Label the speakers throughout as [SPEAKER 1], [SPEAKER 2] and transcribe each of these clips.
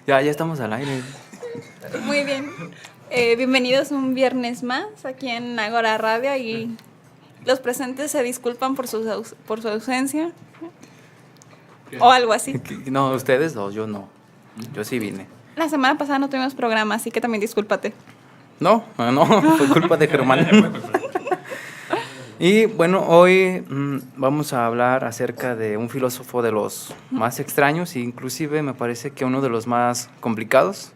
[SPEAKER 1] Ya estamos al aire.
[SPEAKER 2] Muy bien. Bienvenidos un viernes más aquí en Agora Radio y los presentes se disculpan por su ausencia o algo así.
[SPEAKER 1] No, ustedes dos, yo no. Yo sí vine.
[SPEAKER 2] La semana pasada no tuvimos programa, así que también discúlpate.
[SPEAKER 1] No, fue culpa de Germán. Y bueno, hoy vamos a hablar acerca de un filósofo de los más extraños e inclusive me parece que uno de los más complicados.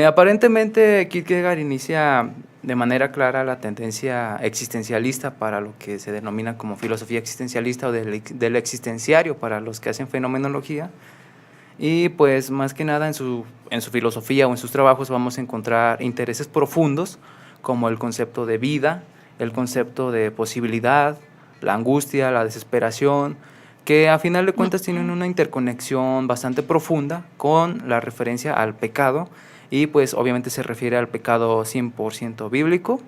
[SPEAKER 1] Aparentemente Kierkegaard inicia de manera clara la tendencia existencialista para lo que se denomina como filosofía existencialista o del existenciario para los que hacen fenomenología. Y pues más que nada en su filosofía o en sus trabajos vamos a encontrar intereses profundos como el concepto de vida, el concepto de posibilidad, la angustia, la desesperación, que a final de cuentas tienen una interconexión bastante profunda con la referencia al pecado y pues obviamente se refiere al pecado 100% bíblico,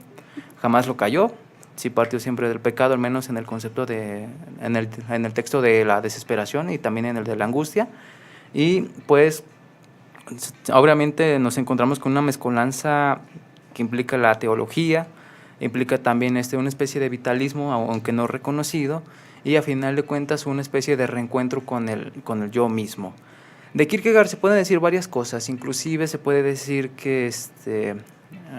[SPEAKER 1] jamás lo cayó, sí partió siempre del pecado, al menos en el concepto en el texto de la desesperación y también en el de la angustia. Y pues obviamente nos encontramos con una mezcolanza que implica la teología, implica también una especie de vitalismo, aunque no reconocido, y a final de cuentas una especie de reencuentro con el yo mismo. De Kierkegaard se pueden decir varias cosas, inclusive se puede decir que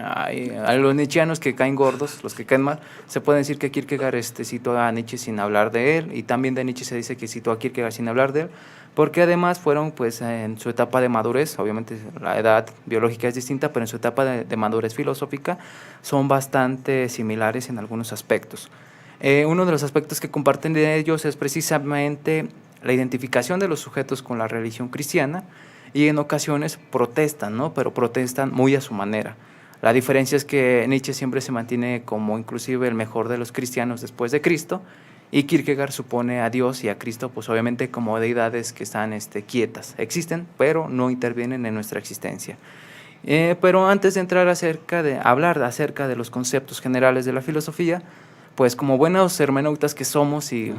[SPEAKER 1] a los nietzscheanos que caen gordos, los que caen mal, se puede decir que Kierkegaard citó a Nietzsche sin hablar de él, y también de Nietzsche se dice que citó a Kierkegaard sin hablar de él, porque además fueron pues en su etapa de madurez, obviamente la edad biológica es distinta, pero en su etapa de madurez filosófica son bastante similares en algunos aspectos. Uno de los aspectos que comparten de ellos es precisamente la identificación de los sujetos con la religión cristiana y en ocasiones protestan, ¿no? Pero protestan muy a su manera. La diferencia es que Nietzsche siempre se mantiene como inclusive el mejor de los cristianos después de Cristo, y Kierkegaard supone a Dios y a Cristo pues obviamente como deidades que están quietas, existen pero no intervienen en nuestra existencia. Pero antes de entrar hablar acerca de los conceptos generales de la filosofía, pues como buenos hermeneutas que somos y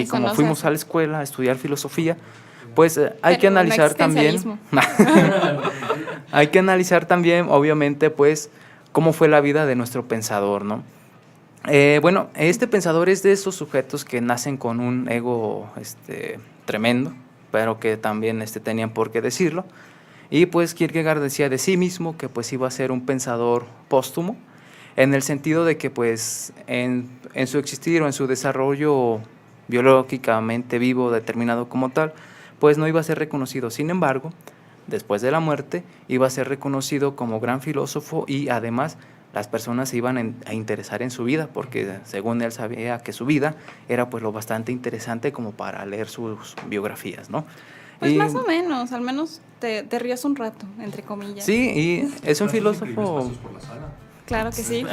[SPEAKER 1] como fuimos a la escuela a estudiar filosofía, pues hay que analizar también hay que analizar también obviamente pues cómo fue la vida de nuestro pensador, ¿no? Bueno, este pensador es de esos sujetos que nacen con un ego tremendo, pero que también tenían por qué decirlo. Y pues Kierkegaard decía de sí mismo que pues iba a ser un pensador póstumo, en el sentido de que pues en su existir o en su desarrollo biológicamente vivo, determinado como tal, pues no iba a ser reconocido. Sin embargo, después de la muerte, iba a ser reconocido como gran filósofo y además las personas se iban a interesar en su vida, porque según él sabía que su vida era pues lo bastante interesante como para leer sus biografías, ¿no?
[SPEAKER 2] Pues más o menos, al menos te rías un rato, entre comillas.
[SPEAKER 1] Sí, y es un filósofo...
[SPEAKER 2] Claro que sí.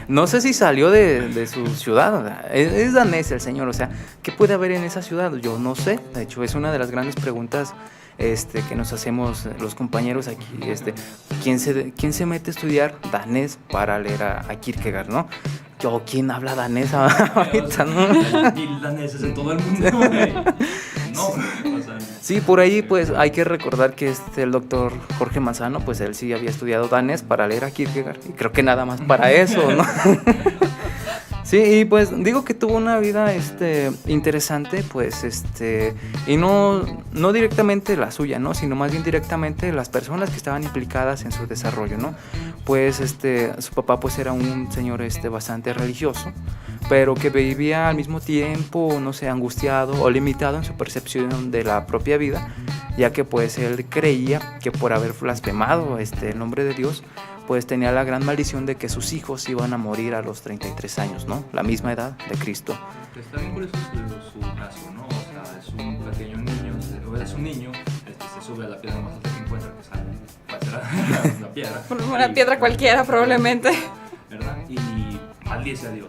[SPEAKER 1] No sé si salió de su ciudad, es danés el señor, o sea, ¿qué puede haber en esa ciudad? Yo no sé, de hecho es una de las grandes preguntas que nos hacemos los compañeros aquí, ¿quién se mete a estudiar danés para leer a Kierkegaard, ¿no? ¿Quién habla danés ahorita, no?
[SPEAKER 3] Hay 1000 daneses en todo el mundo. No, o sea,
[SPEAKER 1] sí, por ahí pues hay que recordar que el doctor Jorge Manzano, pues él sí había estudiado danés para leer a Kierkegaard, y creo que nada más para eso, ¿no? Sí, y pues digo que tuvo una vida interesante, pues y no directamente la suya, ¿no? Sino más bien directamente las personas que estaban implicadas en su desarrollo, ¿no? Pues su papá pues era un señor bastante religioso, pero que vivía al mismo tiempo, no sé, angustiado o limitado en su percepción de la propia vida, ya que pues él creía que por haber blasfemado el nombre de Dios, pues tenía la gran maldición de que sus hijos iban a morir a los 33 años, ¿no? La misma edad de Cristo.
[SPEAKER 3] Está bien curioso su caso, ¿no? O sea, es un pequeño niño, es un niño, se sube a la piedra más alta que encuentra, que sale, puede ser la piedra.
[SPEAKER 2] Una piedra cualquiera, probablemente.
[SPEAKER 3] ¿Verdad? Y maldice a Dios.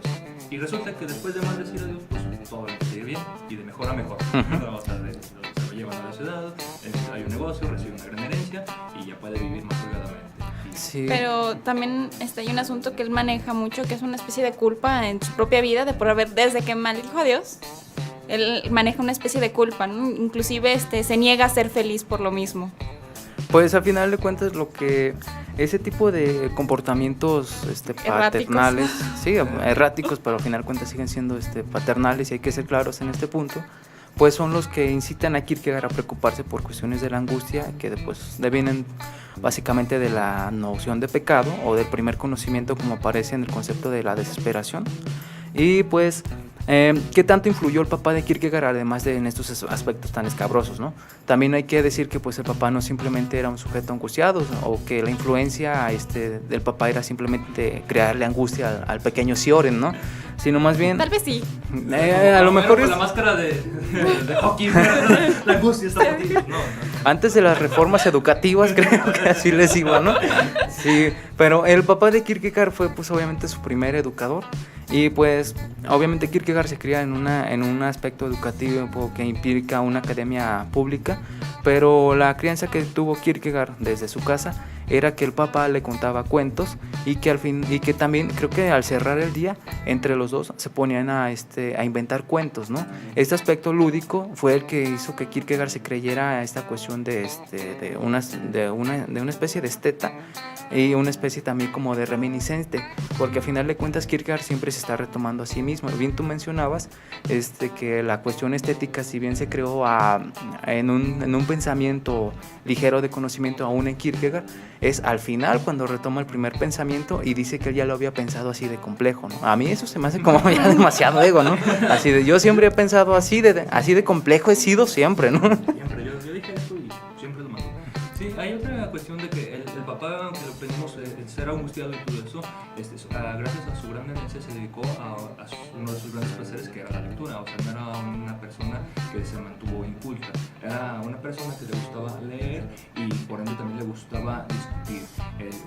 [SPEAKER 3] Y resulta que después de maldecir a Dios, pues todo le empieza a ir bien y de mejor a mejor. O sea, se lo llevan a la ciudad, hay un negocio, recibe una gran herencia y ya puede vivir más holgadamente.
[SPEAKER 1] Sí.
[SPEAKER 2] Pero también hay un asunto que él maneja mucho, que es una especie de culpa en su propia vida de por haber, desde que maldijo a Dios, él maneja una especie de culpa, ¿no? Inclusive se niega a ser feliz por lo mismo.
[SPEAKER 1] Pues al final de cuentas lo que ese tipo de comportamientos paternales, sí, erráticos, pero al final de cuentas siguen siendo paternales y hay que ser claros en este punto, pues son los que incitan a Kierkegaard a preocuparse por cuestiones de la angustia que después devienen básicamente de la noción de pecado o del primer conocimiento, como aparece en el concepto de la desesperación. Y pues ¿qué tanto influyó el papá de Kierkegaard además de en estos aspectos tan escabrosos, ¿no? También hay que decir que pues el papá no simplemente era un sujeto angustiado, o que la influencia del papá era simplemente crearle angustia al pequeño Sioren, ¿no? Sino más bien...
[SPEAKER 2] Tal vez sí.
[SPEAKER 1] A lo mejor
[SPEAKER 3] con la máscara de hockey, la angustia está por ti. No.
[SPEAKER 1] Antes de las reformas educativas creo que así les iba, ¿no? Sí, pero el papá de Kierkegaard fue pues obviamente su primer educador. Y pues obviamente Kierkegaard se cría en un aspecto educativo que implica una academia pública, pero la crianza que tuvo Kierkegaard desde su casa era que el papá le contaba cuentos y que también creo que al cerrar el día entre los dos se ponían a inventar cuentos, ¿no? Este aspecto lúdico fue el que hizo que Kierkegaard se creyera esta cuestión de una especie de esteta y una especie también como de reminiscente, porque al final de cuentas Kierkegaard siempre se está retomando a sí mismo. Bien tú mencionabas que la cuestión estética, si bien se creó en un pensamiento ligero de conocimiento aún en Kierkegaard, es al final cuando retoma el primer pensamiento y dice que él ya lo había pensado así de complejo, ¿no? A mí eso se me hace como ya demasiado ego, ¿no? Así de yo siempre he pensado así de complejo he sido siempre, ¿no?
[SPEAKER 3] Siempre, yo dije eso y siempre lo mantuve. Sí, hay otra cuestión de que el papá, que lo pedimos, el ser angustiado y todo eso, gracias a su gran herencia se dedicó a uno de sus grandes placeres, que era la lectura. O sea, no era una persona que se mantuvo inculta, era una persona que le gustaba leer y por ende también le gustaba discutir.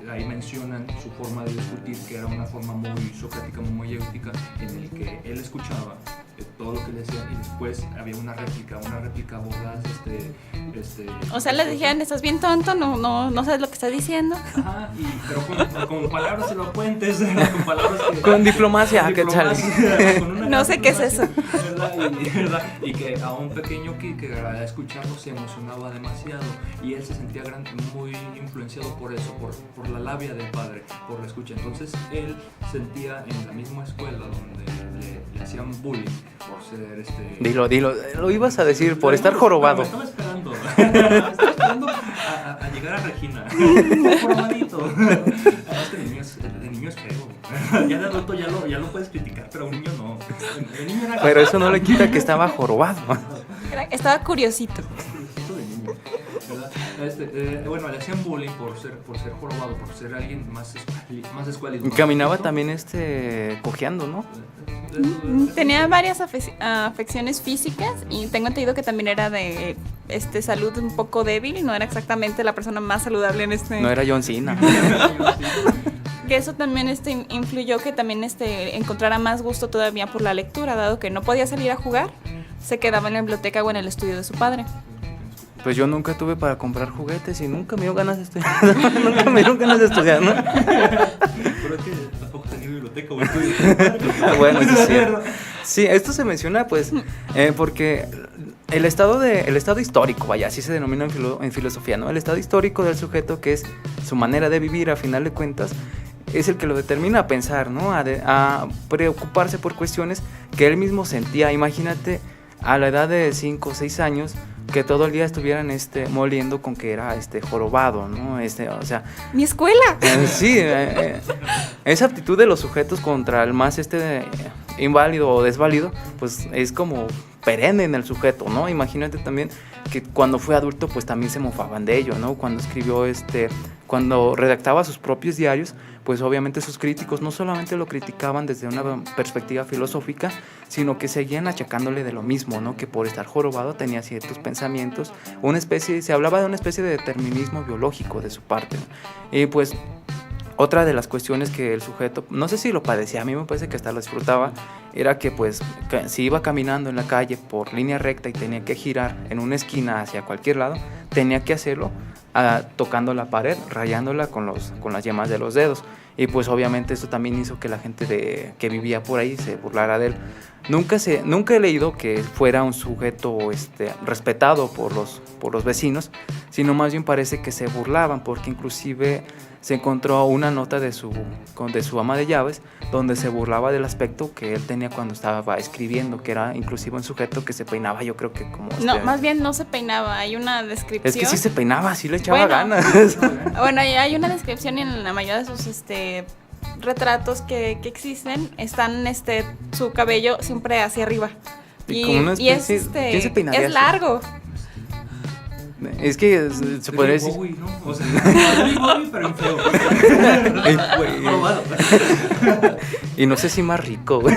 [SPEAKER 3] Ahí mencionan su forma de discutir, que era una forma muy socrática, muy mayéutica, en el que él escuchaba todo lo que le decían y después había una réplica voraz,
[SPEAKER 2] o sea, les dijeron, estás bien tonto, no sabes lo que estás diciendo.
[SPEAKER 3] Ajá, pero con palabras elocuentes, con palabras
[SPEAKER 1] con diplomacia, ¿qué tal?
[SPEAKER 2] No sé qué es eso.
[SPEAKER 3] ¿Verdad? Y que a un pequeño Kierkegaard al escucharlo se emocionaba demasiado y él se sentía muy influenciado por eso, por la labia del padre, por la escucha. Entonces él sentía en la misma escuela donde le hacían bullying por ser
[SPEAKER 1] Dilo, lo ibas a decir por estar jorobado.
[SPEAKER 3] Me estaba esperando a llegar a Regina. Jorobadito. El niño es feo. Ya de adulto ya lo puedes criticar, pero a un niño no. El niño era
[SPEAKER 1] pero eso no le quita que estaba jorobado.
[SPEAKER 2] Estaba curiosito.
[SPEAKER 3] Bueno, le hacían bullying por ser jorobado, por ser alguien más escuálido.
[SPEAKER 1] Caminaba también cojeando, ¿no?
[SPEAKER 2] Tenía varias afecciones físicas y tengo entendido que también era de salud un poco débil, no era exactamente la persona más saludable en
[SPEAKER 1] No era John Cena.
[SPEAKER 2] Que eso también influyó que también encontrara más gusto todavía por la lectura, dado que no podía salir a jugar, se quedaba en la biblioteca o en el estudio de su padre.
[SPEAKER 1] Pues yo nunca tuve para comprar juguetes y nunca me dio ganas de estudiar. Nunca me dieron ganas de estudiar, ¿no?
[SPEAKER 3] Pero es que tampoco tenía biblioteca o estudio.
[SPEAKER 1] Bueno, sí. Sí, esto se menciona pues porque el estado histórico, vaya, así se denomina en filosofía, ¿no? El estado histórico del sujeto, que es su manera de vivir a final de cuentas, es el que lo determina a pensar, ¿no? A preocuparse por cuestiones que él mismo sentía. Imagínate a la edad de 5 o 6 años que todo el día estuvieran moliendo con que era jorobado, ¿no? O sea,
[SPEAKER 2] mi escuela.
[SPEAKER 1] Sí, esa aptitud de los sujetos contra el más inválido o desválido, pues es como perenne en el sujeto, ¿no? Imagínate también que cuando fue adulto, pues también se mofaban de ello, ¿no? Cuando escribió cuando redactaba sus propios diarios, pues obviamente sus críticos no solamente lo criticaban desde una perspectiva filosófica, sino que seguían achacándole de lo mismo, ¿no? Que por estar jorobado tenía ciertos pensamientos, se hablaba de una especie de determinismo biológico de su parte, ¿no? Y pues otra de las cuestiones que el sujeto, no sé si lo padecía, a mí me parece que hasta lo disfrutaba, era que pues si iba caminando en la calle por línea recta y tenía que girar en una esquina hacia cualquier lado, tenía que hacerlo tocando la pared, rayándola con las yemas de los dedos. Y pues obviamente esto también hizo que la gente que vivía por ahí se burlara de él. Nunca he leído que fuera un sujeto respetado por los vecinos, sino más bien parece que se burlaban, porque inclusive se encontró una nota de su ama de llaves donde se burlaba del aspecto que él tenía cuando estaba escribiendo, que era inclusive un sujeto que se peinaba, yo creo que como...
[SPEAKER 2] No, más bien no se peinaba, hay una descripción.
[SPEAKER 1] Es que sí se peinaba, sí le echaba ganas.
[SPEAKER 2] Bueno, hay una descripción en la mayoría de sus retratos que existen, están su cabello siempre hacia arriba.
[SPEAKER 1] Y como una especie, ¿quién se peinaría
[SPEAKER 2] es
[SPEAKER 1] así?
[SPEAKER 2] largo.
[SPEAKER 1] Es que se podría decir...
[SPEAKER 3] Bowie, ¿no? O sea, David Bowie, pero en feo. Probado.
[SPEAKER 1] Y no sé si más rico, güey.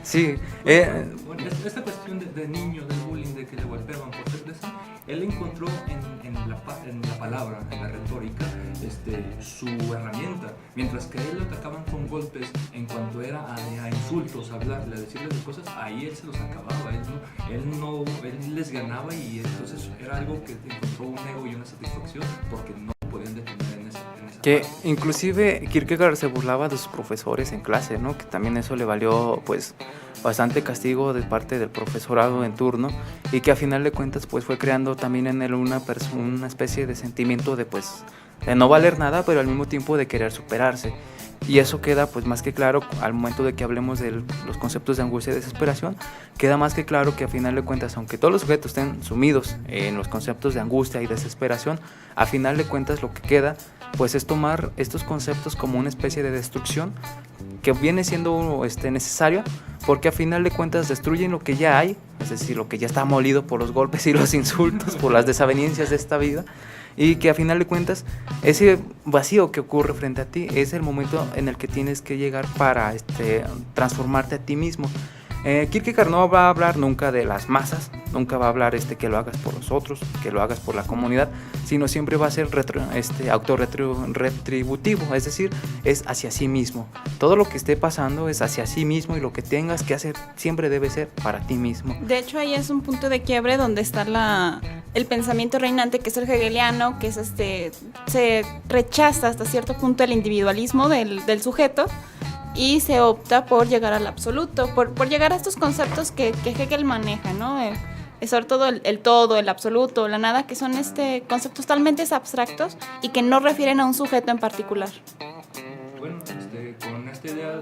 [SPEAKER 1] Sí.
[SPEAKER 3] Bueno, esta cuestión de niño, del bullying, de que le golpeaban por ser de eso, él encontró en la palabra, en la retórica, su herramienta. Mientras que a él lo atacaban con golpes, en cuanto era a insultos, a hablarle, a decirle de cosas, ahí él se los acababa. Él les ganaba, y entonces era algo que encontró un ego y una satisfacción porque no podían detener en esa
[SPEAKER 1] Que
[SPEAKER 3] parte.
[SPEAKER 1] inclusive Kierkegaard se burlaba de sus profesores en clase, ¿no? Que también eso le valió pues bastante castigo de parte del profesorado en turno, y que a final de cuentas pues fue creando también en él una especie de sentimiento de no valer nada, pero al mismo tiempo de querer superarse. Y eso queda pues más que claro al momento de que hablemos de los conceptos de angustia y desesperación. Queda más que claro que a final de cuentas, aunque todos los sujetos estén sumidos en los conceptos de angustia y desesperación, a final de cuentas lo que queda pues es tomar estos conceptos como una especie de destrucción que viene siendo necesario, porque a final de cuentas destruyen lo que ya hay, es decir, lo que ya está molido por los golpes y los insultos, por las desavenencias de esta vida, y que a final de cuentas ese vacío que ocurre frente a ti es el momento en el que tienes que llegar para transformarte a ti mismo. Kierkegaard no va a hablar nunca de las masas, nunca va a hablar que lo hagas por los otros, que lo hagas por la comunidad, sino siempre va a ser autorretributivo, es decir, es hacia sí mismo. Todo lo que esté pasando es hacia sí mismo, y lo que tengas que hacer siempre debe ser para ti mismo.
[SPEAKER 2] De hecho, ahí es un punto de quiebre donde está el pensamiento reinante, que es el hegeliano, que es se rechaza hasta cierto punto el individualismo del sujeto, y se opta por llegar al absoluto, por llegar a estos conceptos que Hegel maneja, ¿no? Sobre todo el todo, el absoluto, la nada, que son conceptos totalmente abstractos y que no refieren a un sujeto en particular.
[SPEAKER 3] Bueno, con esta idea,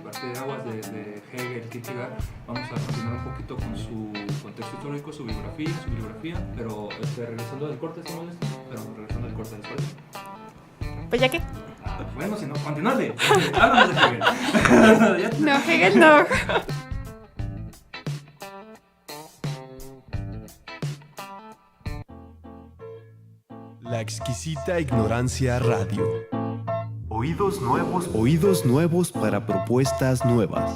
[SPEAKER 3] parte de aguas de Hegel, Kierkegaard, vamos a continuar un poquito con su contexto histórico, su bibliografía, pero regresando del corte, ¿se molesta? Pero regresando del corte después.
[SPEAKER 2] Pues ya que...
[SPEAKER 3] Bueno, si no, continuarle. Háblanos de Hegel.
[SPEAKER 2] No, Hegel no.
[SPEAKER 4] La exquisita ignorancia radio.
[SPEAKER 5] Oídos nuevos.
[SPEAKER 4] Oídos nuevos para propuestas nuevas.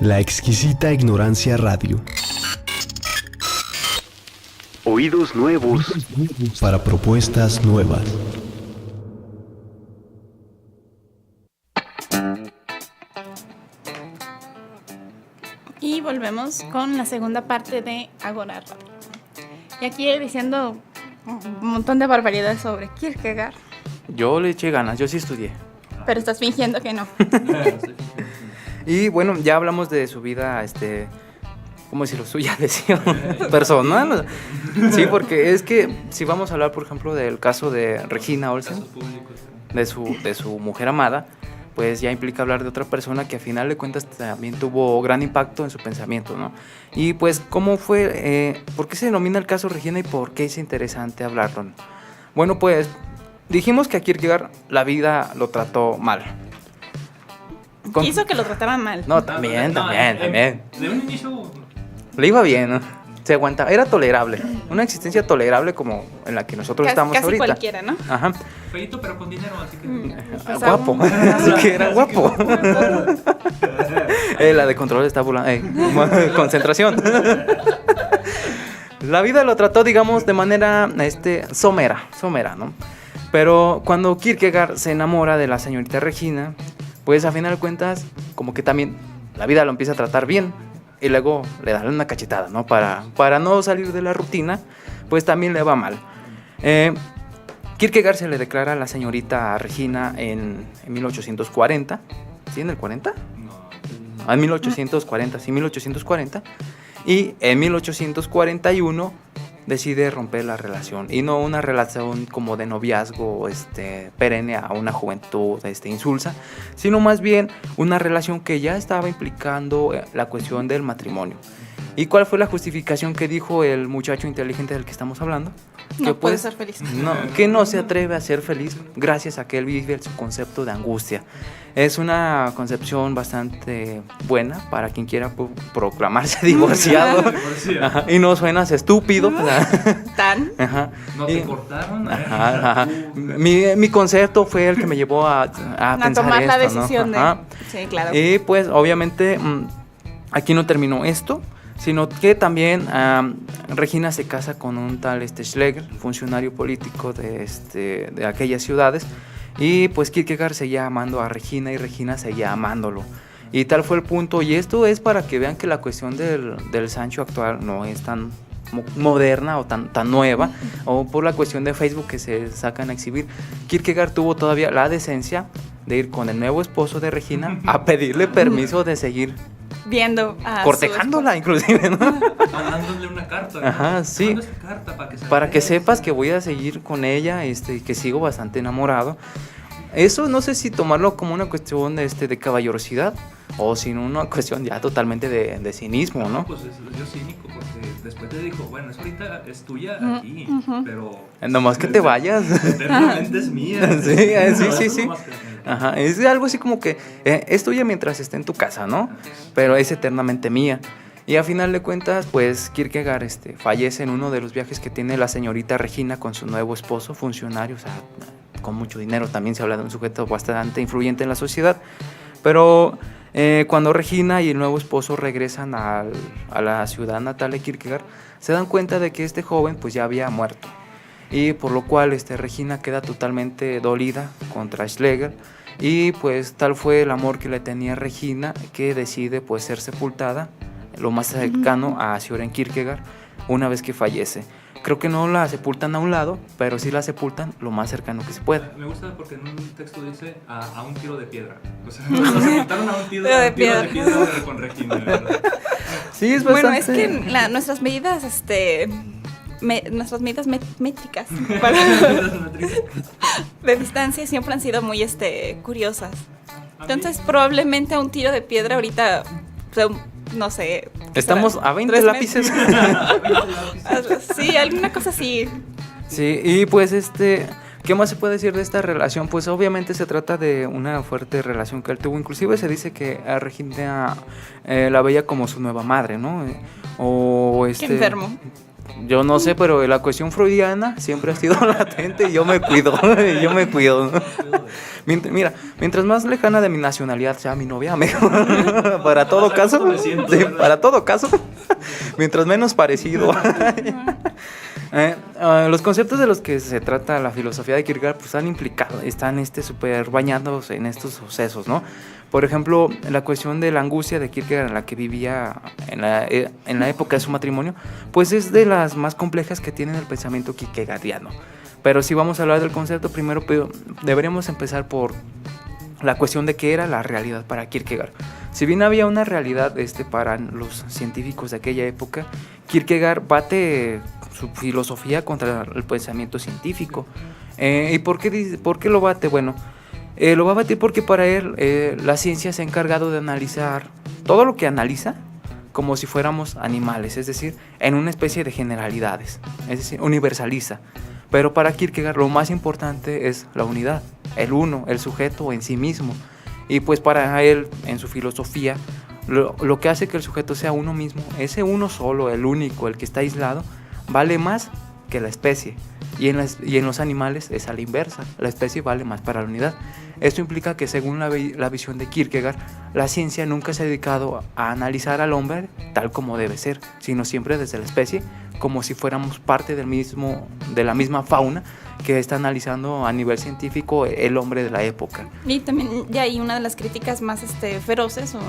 [SPEAKER 4] La exquisita ignorancia radio.
[SPEAKER 5] Oídos nuevos.
[SPEAKER 4] Para propuestas nuevas.
[SPEAKER 2] Y volvemos con la segunda parte de Agora Radio. Y aquí diciendo un montón de barbaridades sobre Kierkegaard,
[SPEAKER 1] Yo le eché ganas, yo sí estudié.
[SPEAKER 2] pero estás fingiendo que no.
[SPEAKER 1] Y bueno, ya hablamos de su vida, ¿cómo decirlo? Suya, decía, personal. Sí, porque es que si vamos a hablar, por ejemplo, del caso de Regina Olsen,
[SPEAKER 3] Casos públicos.
[SPEAKER 1] de su mujer amada, pues ya implica hablar de otra persona que a final de cuentas también tuvo gran impacto en su pensamiento, ¿no? Y pues, ¿cómo fue? ¿Por qué se denomina el caso Regina y por qué es interesante hablarlo? Bueno, pues dijimos que a Kierkegaard la vida lo trató mal.
[SPEAKER 2] Hizo que lo trataran mal.
[SPEAKER 1] No, también.
[SPEAKER 3] De un inicio,
[SPEAKER 1] Le iba bien, ¿no? Se aguantaba, era tolerable. Una existencia tolerable como en la que nosotros estamos
[SPEAKER 2] Casi
[SPEAKER 1] ahorita.
[SPEAKER 2] cualquiera, ¿no?
[SPEAKER 1] Ajá.
[SPEAKER 3] feito pero con dinero, así que...
[SPEAKER 2] Pues
[SPEAKER 1] Guapo.
[SPEAKER 2] aún.
[SPEAKER 1] Así que era guapo. La de control está burlando. Concentración. La vida lo trató, digamos, de manera somera, ¿no? Pero cuando Kierkegaard se enamora de la señorita Regina, pues a final de cuentas, como que también la vida lo empieza a tratar bien. Y luego le dan una cachetada, ¿no? Para no salir de la rutina, pues también le va mal. Kierkegaard se le declara a la señorita Regina en 1840. ¿Sí, en el 40?
[SPEAKER 3] No.
[SPEAKER 1] En 1840, sí, 1840. Y en 1841 decide romper la relación. Y no una relación como de noviazgo perenne a una juventud insulsa, sino más bien una relación que ya estaba implicando la cuestión del matrimonio. ¿Y cuál fue la justificación que dijo el muchacho inteligente del que estamos hablando?
[SPEAKER 2] No puede ser feliz.
[SPEAKER 1] Que no se atreve a ser feliz gracias a que él vive su concepto de angustia. Es una concepción bastante buena para quien quiera proclamarse divorciado. Ajá, y no suenas estúpido.
[SPEAKER 2] Tan.
[SPEAKER 1] Ajá.
[SPEAKER 3] ¿No te cortaron?
[SPEAKER 1] Ajá. Mi concepto fue el que me llevó a pensar
[SPEAKER 2] tomar la
[SPEAKER 1] esto, ¿no?
[SPEAKER 2] decisión
[SPEAKER 1] Ajá.
[SPEAKER 2] de... Sí, claro.
[SPEAKER 1] Y pues obviamente aquí no terminó esto, sino que también Regina se casa con un tal Schlegel, funcionario político de aquellas ciudades, y pues Kierkegaard seguía amando a Regina y Regina seguía amándolo. Y tal fue el punto, y esto es para que vean que la cuestión del Sancho actual no es tan moderna o tan nueva, o por la cuestión de Facebook que se sacan a exhibir. Kierkegaard tuvo todavía la decencia de ir con el nuevo esposo de Regina a pedirle permiso de seguir
[SPEAKER 2] Viendo a
[SPEAKER 1] cortejándola, inclusive, ¿no?
[SPEAKER 3] Mandándole una carta, ¿no?
[SPEAKER 1] Ajá, sí.
[SPEAKER 3] Manda esta carta
[SPEAKER 1] Para que sepas que voy a seguir con ella, que sigo bastante enamorado. Eso no sé si tomarlo como una cuestión de caballerosidad o sino una cuestión ya totalmente de cinismo, ¿no?
[SPEAKER 3] Pues yo cínico, porque después te dijo, bueno, eso ahorita es tuya aquí, pero...
[SPEAKER 1] Nomás que te vayas.
[SPEAKER 3] Eternamente es mía.
[SPEAKER 1] Sí. Ajá, es algo así como que es tuya mientras esté en tu casa, ¿no? Pero es eternamente mía. Y a final de cuentas, pues Kierkegaard fallece en uno de los viajes que tiene la señorita Regina con su nuevo esposo, funcionario, o sea, con mucho dinero. También se habla de un sujeto bastante influyente en la sociedad. Pero cuando Regina y el nuevo esposo regresan a la ciudad natal de Kierkegaard, se dan cuenta de que este joven pues ya había muerto. Y por lo cual Regina queda totalmente dolida contra Schlegel. Y pues tal fue el amor que le tenía Regina, que decide pues ser sepultada lo más cercano a Søren Kierkegaard una vez que fallece. Creo que no la sepultan a un lado, pero sí la sepultan lo más cercano que se pueda.
[SPEAKER 3] Me gusta porque en un texto dice a un tiro de piedra. O sea, lo sepultaron a un tiro de piedra con Regina, ¿verdad?
[SPEAKER 1] Sí, es bastante...
[SPEAKER 2] Bueno, es que nuestras medidas, nuestras medidas métricas de distancia siempre han sido muy curiosas. Entonces, probablemente a un tiro de piedra ahorita, no sé.
[SPEAKER 1] Estamos a 20 lápices.
[SPEAKER 2] Sí, alguna cosa así.
[SPEAKER 1] Sí, y pues ¿qué más se puede decir de esta relación? Pues obviamente se trata de una fuerte relación que él tuvo. Inclusive se dice que a Regina la veía como su nueva madre, ¿no?
[SPEAKER 2] Qué enfermo.
[SPEAKER 1] yo no sé, pero la cuestión freudiana siempre ha sido latente y yo me cuido, yo me cuido. Mira, mientras más lejana de mi nacionalidad sea mi novia, mejor. Para todo caso, sí, para todo caso, mientras menos parecido. Los conceptos de los que se trata la filosofía de Kierkegaard pues están implicados, están súper bañados en estos sucesos, ¿no? Por ejemplo, la cuestión de la angustia de Kierkegaard en la que vivía en la época de su matrimonio, pues es de las más complejas que tiene el pensamiento kierkegaardiano. Pero si vamos a hablar del concepto, primero deberíamos empezar por la cuestión de qué era la realidad para Kierkegaard. Si bien había una realidad para los científicos de aquella época, Kierkegaard bate su filosofía contra el pensamiento científico. ¿Y por qué lo bate? Bueno, lo va a batir porque para él la ciencia se ha encargado de analizar todo lo que analiza como si fuéramos animales, es decir, en una especie de generalidades, es decir, universaliza. Pero para Kierkegaard lo más importante es la unidad, el uno, el sujeto en sí mismo. Y pues para él, en su filosofía, lo que hace que el sujeto sea uno mismo, ese uno solo, el único, el que está aislado, vale más que la especie. Y en los animales es a la inversa, la especie vale más para la unidad. Esto implica que según la visión de Kierkegaard, la ciencia nunca se ha dedicado a analizar al hombre tal como debe ser, sino siempre desde la especie, como si fuéramos parte de la misma fauna que está analizando a nivel científico el hombre de la época.
[SPEAKER 2] Y también de ahí una de las críticas más feroces o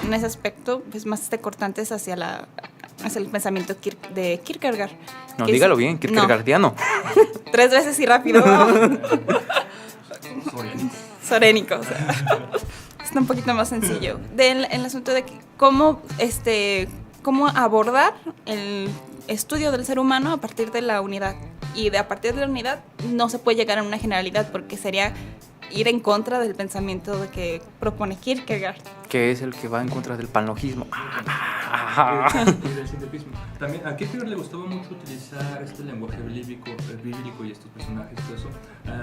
[SPEAKER 2] en ese aspecto, pues más cortantes hacia el pensamiento de Kierkegaard.
[SPEAKER 1] No, dígalo bien, kierkegaardiano.
[SPEAKER 2] No. 3 veces y rápido. Sorénico. O sea, está un poquito más sencillo. El asunto de cómo abordar el estudio del ser humano a partir de la unidad. Y a partir de la unidad no se puede llegar a una generalidad porque sería ir en contra del pensamiento de que propone Kierkegaard.
[SPEAKER 1] Que es el que va en contra del panlogismo.
[SPEAKER 3] Y del sintetismo. También a Kierkegaard le gustaba mucho utilizar este lenguaje bíblico y estos personajes, todo eso.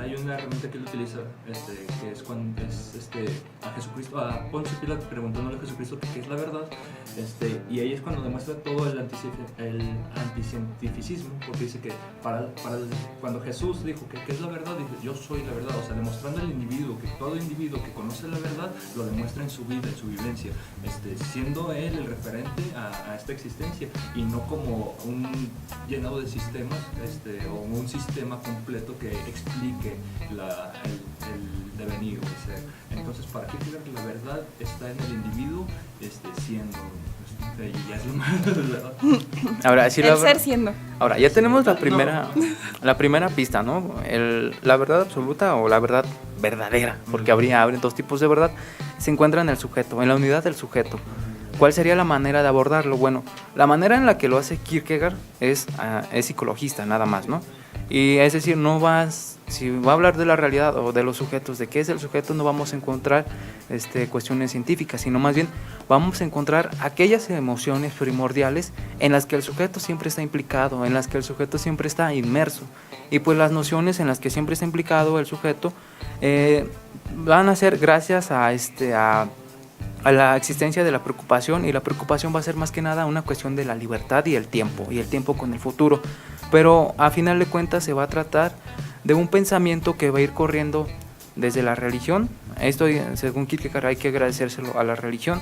[SPEAKER 3] Hay una herramienta que él utiliza, que es cuando a Jesucristo, a Poncio Pilato preguntándole a Jesucristo qué es la verdad, y ahí es cuando demuestra todo el anticientificismo, porque dice que cuando Jesús dijo que qué es la verdad, dice yo soy la verdad, o sea, demostrando al individuo, que todo individuo que conoce la verdad lo demuestra en su vida, en su vivencia, siendo él el referente a esta existencia y no como un llenado de sistemas o un sistema completo que explique el devenir o el ser. Entonces, para Kierkegaard la verdad está en el individuo siendo, y ya es lo más.
[SPEAKER 1] Ahora, sí,
[SPEAKER 2] el ser siendo.
[SPEAKER 1] Ahora, ya tenemos la primera pista, ¿no? La verdad absoluta o la verdad verdadera, porque habría 2 tipos de verdad, se encuentra en el sujeto, en la unidad del sujeto. ¿Cuál sería la manera de abordarlo? Bueno, la manera en la que lo hace Kierkegaard es psicologista, nada más, ¿no? Y es decir, si va a hablar de la realidad o de los sujetos, de qué es el sujeto, no vamos a encontrar cuestiones científicas, sino más bien vamos a encontrar aquellas emociones primordiales en las que el sujeto siempre está implicado, en las que el sujeto siempre está inmerso. Y pues las nociones en las que siempre está implicado el sujeto van a ser gracias a la existencia de la preocupación, y la preocupación va a ser más que nada una cuestión de la libertad y el tiempo con el futuro. Pero a final de cuentas se va a tratar de un pensamiento que va a ir corriendo desde la religión. Esto, según Kierkegaard, hay que agradecérselo a la religión.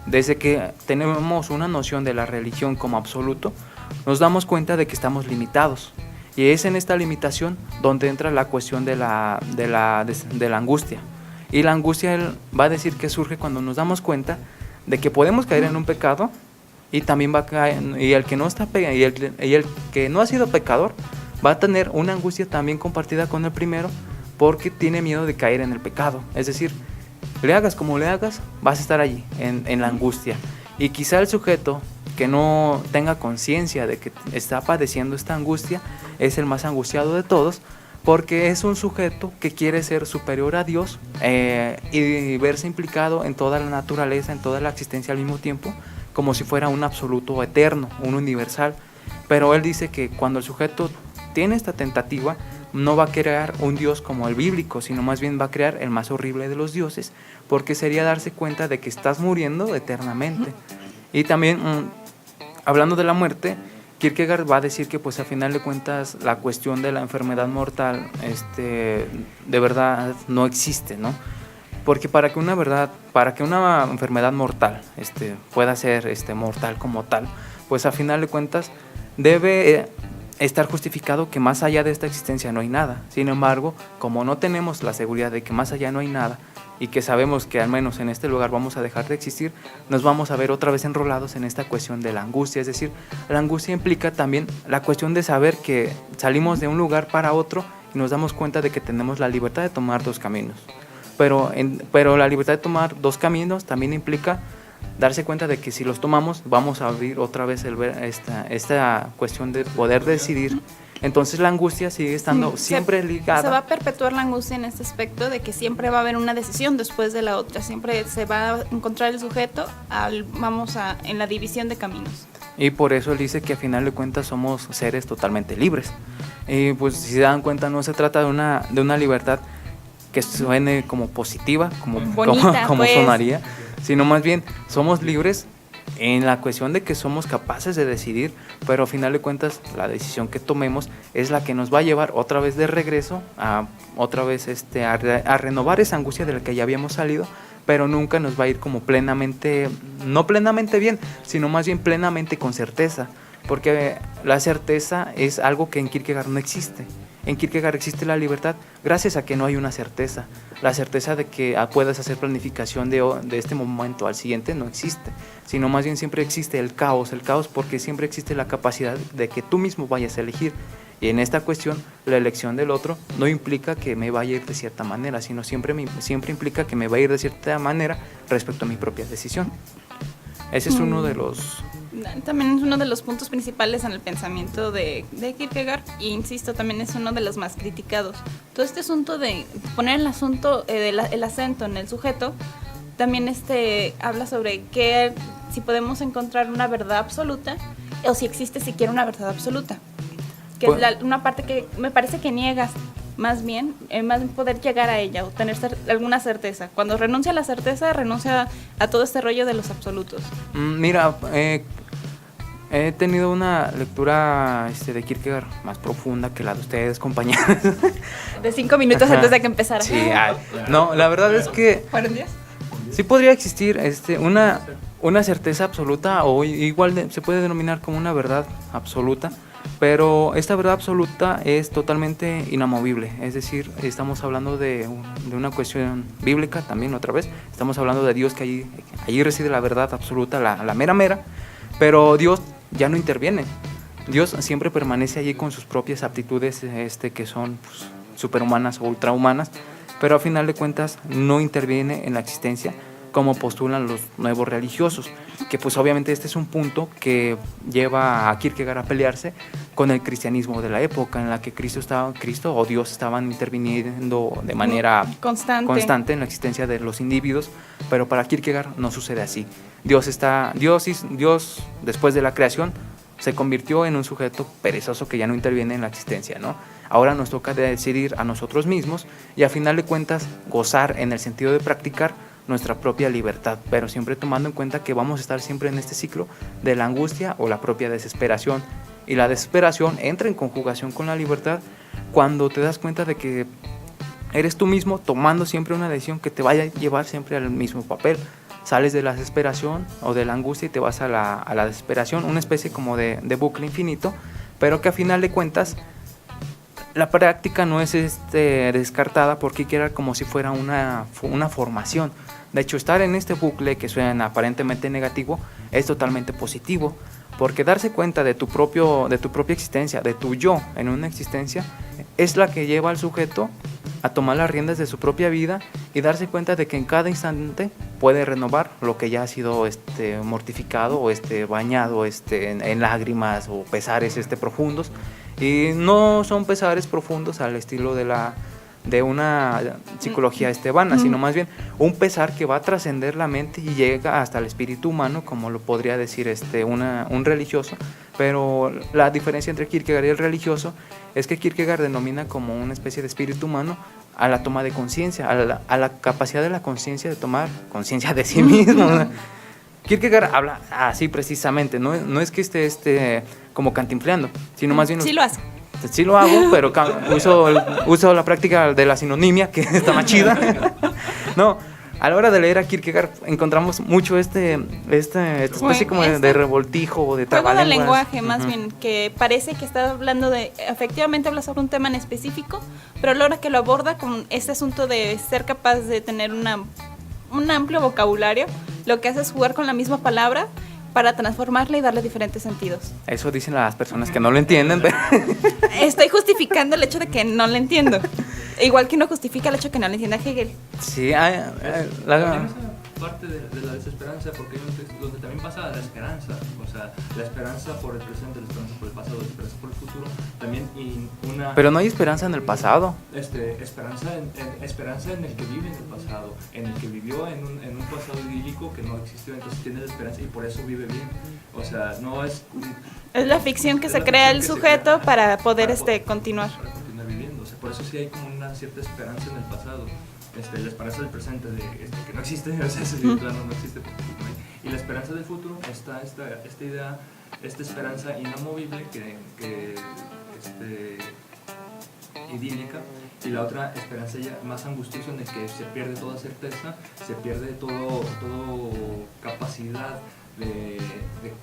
[SPEAKER 1] Desde que tenemos una noción de la religión como absoluto, nos damos cuenta de que estamos limitados. Y es en esta limitación donde entra la cuestión de la angustia. Y la angustia él va a decir que surge cuando nos damos cuenta de que podemos caer en un pecado, y también va a caer, y el que no ha sido pecador va a tener una angustia también compartida con el primero, porque tiene miedo de caer en el pecado. Es decir, le hagas como le hagas, vas a estar allí en la angustia. Y quizá el sujeto que no tenga conciencia de que está padeciendo esta angustia es el más angustiado de todos, porque es un sujeto que quiere ser superior a Dios y verse implicado en toda la naturaleza, en toda la existencia al mismo tiempo, como si fuera un absoluto eterno, un universal. Pero él dice que cuando el sujeto tiene esta tentativa, no va a crear un Dios como el bíblico, sino más bien va a crear el más horrible de los dioses, porque sería darse cuenta de que estás muriendo eternamente. Y también, hablando de la muerte, Kierkegaard va a decir que pues a final de cuentas la cuestión de la enfermedad mortal de verdad no existe, ¿no? Porque para que una enfermedad mortal pueda ser mortal como tal, pues a final de cuentas debe estar justificado que más allá de esta existencia no hay nada. Sin embargo, como no tenemos la seguridad de que más allá no hay nada y que sabemos que al menos en este lugar vamos a dejar de existir, nos vamos a ver otra vez enrolados en esta cuestión de la angustia. Es decir, la angustia implica también la cuestión de saber que salimos de un lugar para otro y nos damos cuenta de que tenemos la libertad de tomar dos caminos. Pero la libertad de tomar dos caminos también implica darse cuenta de que si los tomamos vamos a abrir otra vez esta cuestión de poder decidir. Entonces la angustia sigue estando siempre ligada.
[SPEAKER 2] Se va a perpetuar la angustia en este aspecto de que siempre va a haber una decisión después de la otra, siempre se va a encontrar el sujeto en la división de caminos.
[SPEAKER 1] Y por eso él dice que a final de cuentas somos seres totalmente libres. Y pues si se dan cuenta no se trata de una libertad que suene como positiva, como
[SPEAKER 2] bonita,
[SPEAKER 1] como
[SPEAKER 2] pues.
[SPEAKER 1] Sonaría, sino más bien somos libres en la cuestión de que somos capaces de decidir, pero a final de cuentas la decisión que tomemos es la que nos va a llevar otra vez de regreso a renovar esa angustia de la que ya habíamos salido, pero nunca nos va a ir como plenamente, no plenamente bien, sino más bien plenamente con certeza, porque la certeza es algo que en Kierkegaard no existe. En Kierkegaard existe la libertad gracias a que no hay una certeza. La certeza de que puedas hacer planificación de este momento al siguiente no existe, sino más bien siempre existe el caos porque siempre existe la capacidad de que tú mismo vayas a elegir. Y en esta cuestión, la elección del otro no implica que me vaya a ir de cierta manera, sino siempre implica que me va a ir de cierta manera respecto a mi propia decisión. Ese es uno de los...
[SPEAKER 2] También es uno de los puntos principales en el pensamiento de Kierkegaard, e insisto, también es uno de los más criticados. Todo este asunto de poner el acento en el sujeto, también habla sobre si podemos encontrar una verdad absoluta, o si existe siquiera una verdad absoluta, que
[SPEAKER 1] pues,
[SPEAKER 2] es una parte que me parece que niegas, más bien poder llegar a ella o tener alguna certeza. Cuando renuncia a la certeza, renuncia a todo este rollo de los absolutos.
[SPEAKER 1] Mira, he tenido una lectura de Kierkegaard más profunda que la de ustedes, compañeros.
[SPEAKER 2] De 5 minutos antes de que empezara.
[SPEAKER 1] Sí, no, la verdad es que
[SPEAKER 2] ¿Fueron 10?
[SPEAKER 1] sí podría existir una certeza absoluta, o igual se puede denominar como una verdad absoluta, pero esta verdad absoluta es totalmente inamovible. Es decir, estamos hablando de una cuestión bíblica también otra vez. Estamos hablando de Dios, que allí reside la verdad absoluta, la mera, pero Dios ya no interviene. Dios siempre permanece allí con sus propias aptitudes que son pues, superhumanas o ultrahumanas, pero a final de cuentas no interviene en la existencia como postulan los nuevos religiosos, que pues obviamente este es un punto que lleva a Kierkegaard a pelearse con el cristianismo de la época en la que Cristo o Dios estaban interviniendo de manera constante en la existencia de los individuos, pero para Kierkegaard no sucede así. Dios después de la creación se convirtió en un sujeto perezoso que ya no interviene en la existencia, ¿no? Ahora nos toca decidir a nosotros mismos y a final de cuentas gozar en el sentido de practicar nuestra propia libertad, pero siempre tomando en cuenta que vamos a estar siempre en este ciclo de la angustia o la propia desesperación, y la desesperación entra en conjugación con la libertad cuando te das cuenta de que eres tú mismo tomando siempre una decisión que te vaya a llevar siempre al mismo papel. Sales de la desesperación o de la angustia y te vas a la desesperación, una especie como de bucle infinito, pero que a final de cuentas la práctica no es descartada porque quiera como si fuera una formación. De hecho, estar en este bucle que suena aparentemente negativo es totalmente positivo, porque darse cuenta de tu propia existencia, de tu yo en una existencia, es la que lleva al sujeto a tomar las riendas de su propia vida y darse cuenta de que en cada instante puede renovar lo que ya ha sido mortificado o bañado en lágrimas o pesares profundos. Y no son pesares profundos al estilo de una psicología vana, sino más bien un pesar que va a trascender la mente y llega hasta el espíritu humano, como lo podría decir un religioso. Pero la diferencia entre Kierkegaard y el religioso es que Kierkegaard denomina como una especie de espíritu humano a la toma de conciencia, a la capacidad de la conciencia de tomar conciencia de sí mismo, ¿no? Kierkegaard habla así precisamente, no es que esté como cantinfleando, sino más bien...
[SPEAKER 2] Sí lo hace.
[SPEAKER 1] Sí lo hago, pero uso la práctica de la sinonimia, que está más chida. No, a la hora de leer a Kierkegaard encontramos mucho esta especie como de revoltijo o de
[SPEAKER 2] juego de
[SPEAKER 1] trabalenguas.
[SPEAKER 2] lenguaje, más bien, que parece que está hablando efectivamente habla sobre un tema en específico, pero a la hora que lo aborda con este asunto de ser capaz de tener un amplio vocabulario, lo que hace es jugar con la misma palabra para transformarla y darle diferentes sentidos.
[SPEAKER 1] Eso dicen las personas que no lo entienden.
[SPEAKER 2] Estoy justificando el hecho de que no lo entiendo. Igual que uno justifica el hecho de que no le entienda a Hegel.
[SPEAKER 1] Sí,
[SPEAKER 3] También esa parte de la desesperanza, porque hay un texto donde también pasa la esperanza, o sea, la esperanza por el presente, la esperanza por el pasado, la esperanza por el futuro, también
[SPEAKER 1] Pero no hay esperanza en el pasado.
[SPEAKER 3] Esperanza en el que vive en el pasado, en el que vivió en un pasado idílico que no existió, entonces tiene la esperanza y por eso vive bien. O sea, no es...
[SPEAKER 2] Es la ficción que se crea el sujeto para poder continuar.
[SPEAKER 3] Para continuar viviendo, o sea, por eso sí hay como una cierta esperanza en el pasado. La esperanza del presente que no existe, o sea, ese plano no existe porque no hay. Y la esperanza del futuro está esta idea, esta esperanza inamovible que idílica, y la otra esperanza ya más angustiosa en el que se pierde toda certeza, se pierde todo capacidad de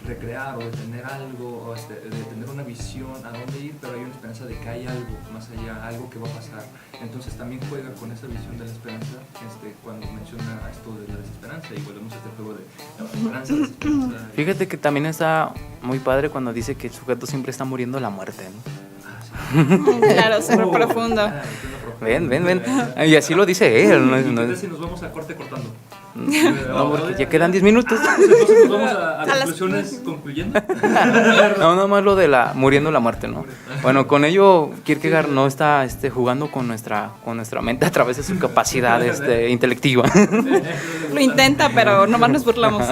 [SPEAKER 3] recrear o de tener algo, o de tener una visión a dónde ir, pero hay una esperanza de que hay algo más allá, algo que va a pasar. Entonces también juega con esa visión de la esperanza cuando menciona esto de la desesperanza, y volvemos a este juego de la desesperanza.
[SPEAKER 1] Fíjate que también está muy padre cuando dice que el sujeto siempre está muriendo la muerte, ¿no?
[SPEAKER 2] Claro, súper profundo.
[SPEAKER 1] Ven. Y así lo dice él.
[SPEAKER 3] ¿Qué si nos vamos a corte cortando?
[SPEAKER 1] No, porque ya quedan 10 minutos.
[SPEAKER 3] Entonces nos vamos a conclusiones concluyendo.
[SPEAKER 1] No, nada más lo de muriendo la muerte, ¿no? Bueno, con ello Kierkegaard no está jugando con nuestra mente a través de su capacidad intelectiva.
[SPEAKER 2] Lo intenta, pero nomás nos burlamos.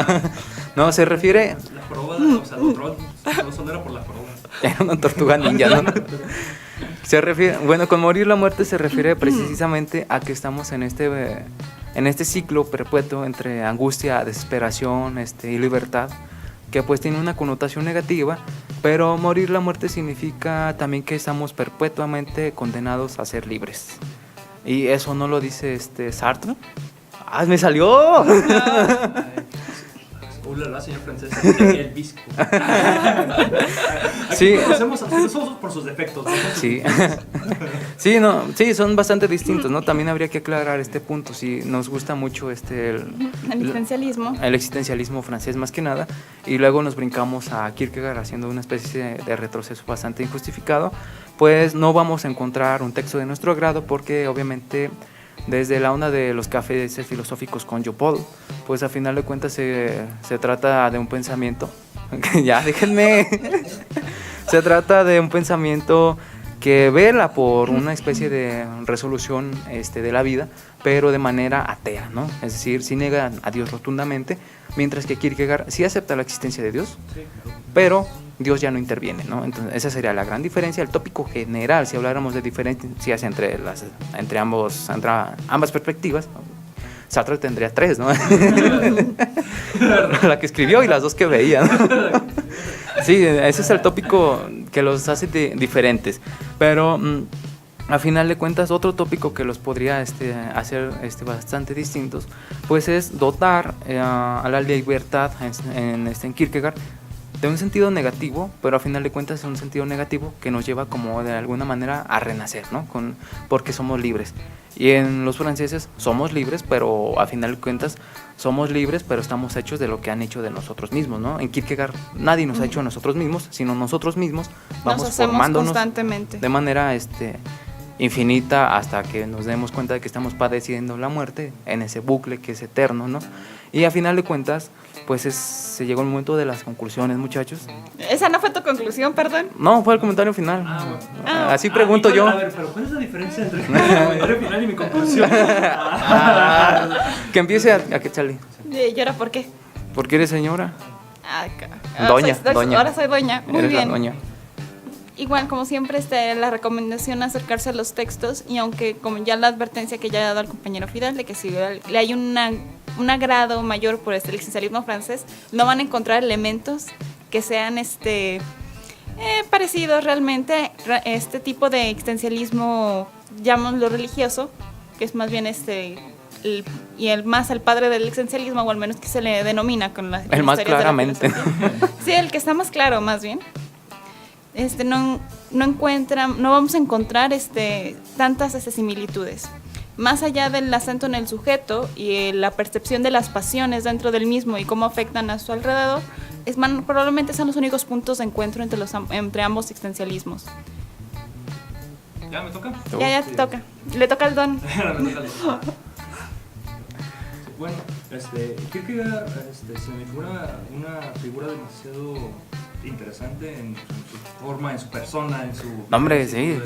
[SPEAKER 1] No, se refiere...
[SPEAKER 3] La probada, o sea, no solo era por la probada.
[SPEAKER 1] Era una tortuga ninja, ¿no? Se refiere, bueno, con morir la muerte se refiere precisamente a que estamos en este ciclo perpetuo entre angustia, desesperación y libertad, que pues tiene una connotación negativa, pero morir la muerte significa también que estamos perpetuamente condenados a ser libres. Y eso no lo dice Sartre. ¡Ah, me salió!
[SPEAKER 3] Hola, señor francés, el visco.
[SPEAKER 1] Sí.
[SPEAKER 3] Conocemos a los filósofos por sus defectos, ¿no?
[SPEAKER 1] Sí. Sí, son bastante distintos, ¿no? También habría que aclarar este punto. Si nos gusta mucho
[SPEAKER 2] El existencialismo.
[SPEAKER 1] El existencialismo francés más que nada, y luego nos brincamos a Kierkegaard haciendo una especie de retroceso bastante injustificado, pues no vamos a encontrar un texto de nuestro agrado, porque obviamente desde la onda de los cafés filosóficos con Jean-Paul, pues a final de cuentas se trata de un pensamiento ya déjenme se trata de un pensamiento que vela por una especie de resolución de la vida, pero de manera atea, ¿no? Es decir, sí niega a Dios rotundamente, mientras que Kierkegaard sí acepta la existencia de Dios, pero Dios ya no interviene, ¿no? Entonces esa sería la gran diferencia, el tópico general, si habláramos de diferencias entre ambas perspectivas. Sartre tendría 3, ¿no? La que escribió y las 2 que veía, ¿no? Sí, ese es el tópico que los hace diferentes, pero a final de cuentas otro tópico que los podría hacer bastante distintos, pues es dotar a la libertad en Kierkegaard de un sentido negativo, pero a final de cuentas es un sentido negativo que nos lleva como de alguna manera a renacer, ¿no? Porque somos libres. Y en los franceses somos libres, pero a final de cuentas somos libres, pero estamos hechos de lo que han hecho de nosotros mismos, ¿no? En Kierkegaard nadie nos ha hecho a nosotros mismos, sino nosotros mismos vamos formándonos constantemente de manera infinita hasta que nos demos cuenta de que estamos padeciendo la muerte en ese bucle que es eterno, ¿no? Y a final de cuentas, pues se llegó el momento de las conclusiones, muchachos.
[SPEAKER 2] ¿Esa no fue tu conclusión, perdón?
[SPEAKER 1] No, fue el comentario final. Así pregunto yo.
[SPEAKER 3] A ver, pero ¿cuál es la diferencia entre mi comentario final y mi conclusión?
[SPEAKER 1] Que empiece a Quetzalí.
[SPEAKER 2] ¿Y ahora por qué?
[SPEAKER 1] Porque eres señora.
[SPEAKER 2] Doña.
[SPEAKER 1] Doña.
[SPEAKER 2] Ahora soy doña. Muy
[SPEAKER 1] Eres
[SPEAKER 2] bien.
[SPEAKER 1] La doña.
[SPEAKER 2] Igual, como siempre, la recomendación acercarse a los textos, y aunque como ya la advertencia que ya ha dado el compañero Fidel de que si le hay una un agrado mayor por el existencialismo francés, no van a encontrar elementos que sean parecidos realmente a este tipo de existencialismo, llamémoslo religioso, que es más bien más el padre del existencialismo, o al menos que se le denomina con la
[SPEAKER 1] El más
[SPEAKER 2] historias de la
[SPEAKER 1] claramente.
[SPEAKER 2] filosofía. Sí, el que está más claro, más bien. No vamos a encontrar tantas similitudes. Más allá del acento en el sujeto y la percepción de las pasiones dentro del mismo y cómo afectan a su alrededor, probablemente son los únicos puntos de encuentro entre ambos existencialismos.
[SPEAKER 3] ¿Ya me toca?
[SPEAKER 2] Ya te toca. Le toca al Don.
[SPEAKER 3] Me toca el don. Bueno, Kierkegaard se me figura una figura demasiado interesante en su forma, en su persona, en su...
[SPEAKER 1] No, hombre, sí.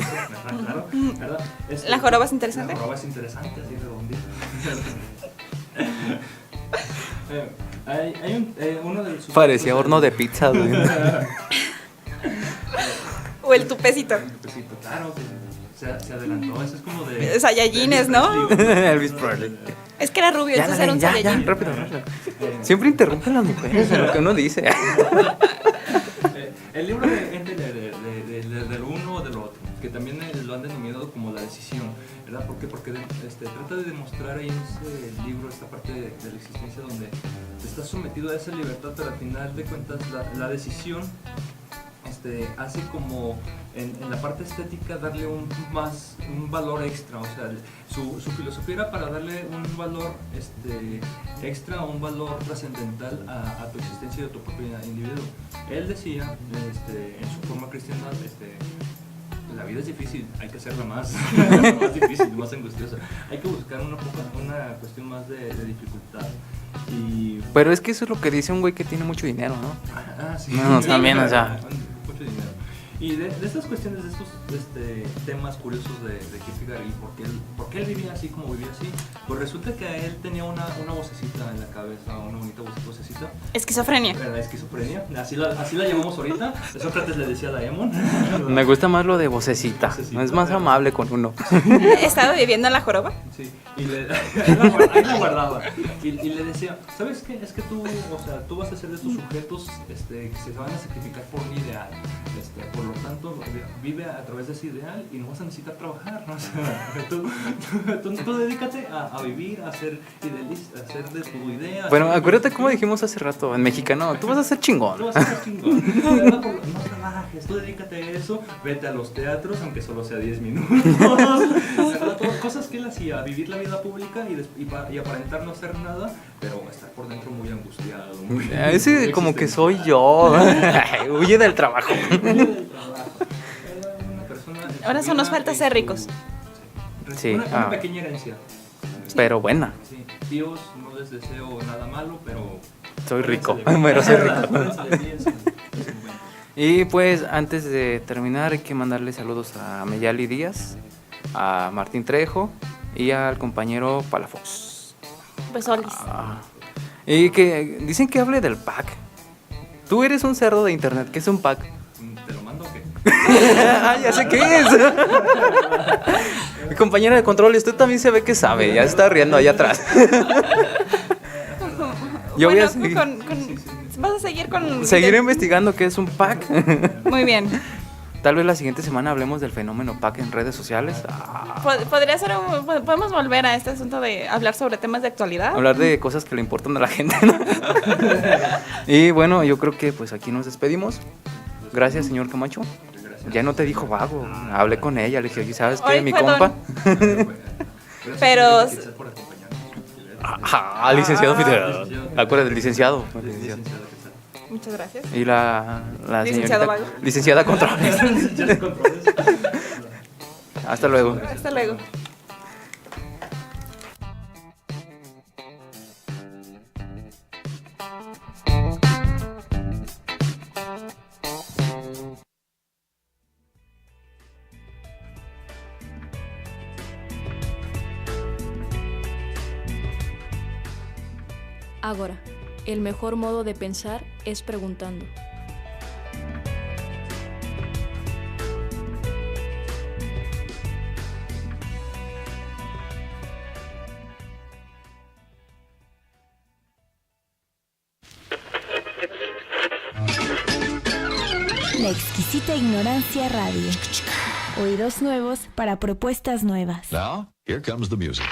[SPEAKER 3] Claro, ¿verdad?
[SPEAKER 2] ¿La joroba es interesante?
[SPEAKER 3] La joroba es interesante, así redondita. Uno de sus...
[SPEAKER 1] Parecía horno de pizza, güey.
[SPEAKER 2] O el tupecito.
[SPEAKER 3] Claro, que se adelantó, eso es como de...
[SPEAKER 2] Saiyajines, ¿no?
[SPEAKER 1] Elvis Presley.
[SPEAKER 2] Es que era rubio,
[SPEAKER 1] Ya,
[SPEAKER 2] entonces era un
[SPEAKER 1] ya,
[SPEAKER 2] Saiyajin.
[SPEAKER 1] rápido. Siempre interrumpen las mujeres en lo que uno dice.
[SPEAKER 3] El libro del uno o del otro, que también lo han denominado como la decisión, ¿verdad? ¿Por qué? Porque trata de demostrar ahí en ese libro esta parte de la existencia donde estás sometido a esa libertad, pero al final de cuentas la decisión hace como en la parte estética darle un valor extra, o sea, su filosofía era para darle un valor extra, un valor trascendental a tu existencia y a tu propio individuo. Él decía, en su forma cristiana, la vida es difícil, hay que hacerla más difícil, más angustiosa, hay que buscar una cuestión más de dificultad.
[SPEAKER 1] Pero es que eso es lo que dice un güey que tiene mucho dinero, ¿no?
[SPEAKER 3] Sí.
[SPEAKER 1] No, también, o sea...
[SPEAKER 3] Mucho dinero. Y de estas cuestiones, de estos temas curiosos de Kierkegaard y por qué él vivía así como vivía así, pues resulta que a él tenía una vocecita en la cabeza, una bonita vocecita.
[SPEAKER 2] Esquizofrenia.
[SPEAKER 3] La esquizofrenia, así la llamamos ahorita. Sócrates le decía Daemon.
[SPEAKER 1] Me gusta más lo de vocecita. Es más amable con uno.
[SPEAKER 2] ¿He estado viviendo en la joroba?
[SPEAKER 3] Sí, y ahí la guardaba. Y le decía, ¿sabes qué? Es que tú vas a ser de estos sujetos que se van a sacrificar por un ideal. Por lo tanto, vive a través de ese ideal y no vas a necesitar trabajar, ¿no? O sea, tú dedícate a vivir, a ser idealista, a ser de tu idea.
[SPEAKER 1] Bueno, acuérdate cómo dijimos hace rato en mexicano, tú vas a ser chingón.
[SPEAKER 3] Tú vas a ser chingón. No trabajes, tú dedícate a eso, vete a los teatros, aunque solo sea 10 minutos. Cosas que él hacía, vivir la vida pública y aparentar no hacer nada, pero estar por dentro muy angustiado.
[SPEAKER 1] Ese como que soy yo. Huye del trabajo.
[SPEAKER 2] Ahora solo nos falta ser ricos.
[SPEAKER 1] Sí,
[SPEAKER 3] Una pequeña herencia.
[SPEAKER 1] Pero buena.
[SPEAKER 3] Sí. Dios, no les deseo nada malo, pero...
[SPEAKER 1] Soy rico.
[SPEAKER 3] Pero
[SPEAKER 1] soy rico. Y pues antes de terminar hay que mandarle saludos a Meyali Díaz, a Martín Trejo y al compañero Palafox.
[SPEAKER 2] Pues Olis.
[SPEAKER 1] Y que dicen que hable del pack. Tú eres un cerdo de internet, ¿qué es un pack?
[SPEAKER 3] ¿Te lo mando o qué?
[SPEAKER 1] Ya sé qué es. Mi compañera de control, usted también se ve que sabe, ya se está riendo allá atrás. Yo voy a seguir.
[SPEAKER 2] ¿Vas a seguir con...?
[SPEAKER 1] Seguiré investigando qué es un pack.
[SPEAKER 2] Muy bien.
[SPEAKER 1] Tal vez la siguiente semana hablemos del fenómeno pack en redes sociales.
[SPEAKER 2] Podría ser podemos volver a este asunto de hablar sobre temas de actualidad.
[SPEAKER 1] Hablar de cosas que le importan a la gente, ¿no? Y bueno, yo creo que pues aquí nos despedimos. Gracias, señor Camacho. Ya no te dijo vago. Hablé con ella, le dije, oye, ¿sabes qué?
[SPEAKER 2] Hoy
[SPEAKER 1] Mi
[SPEAKER 2] fue
[SPEAKER 1] compa.
[SPEAKER 2] Pero...
[SPEAKER 1] Licenciado Fidel. Acuérdate del licenciado.
[SPEAKER 2] Muchas gracias.
[SPEAKER 1] Y la
[SPEAKER 2] Licenciado
[SPEAKER 1] señorita
[SPEAKER 2] Vago.
[SPEAKER 1] licenciada Controles. Hasta luego.
[SPEAKER 2] Hasta luego.
[SPEAKER 6] Agora, el mejor modo de pensar es preguntando.
[SPEAKER 7] La exquisita ignorancia radio. Oídos nuevos para propuestas nuevas.
[SPEAKER 8] Now, here comes the music.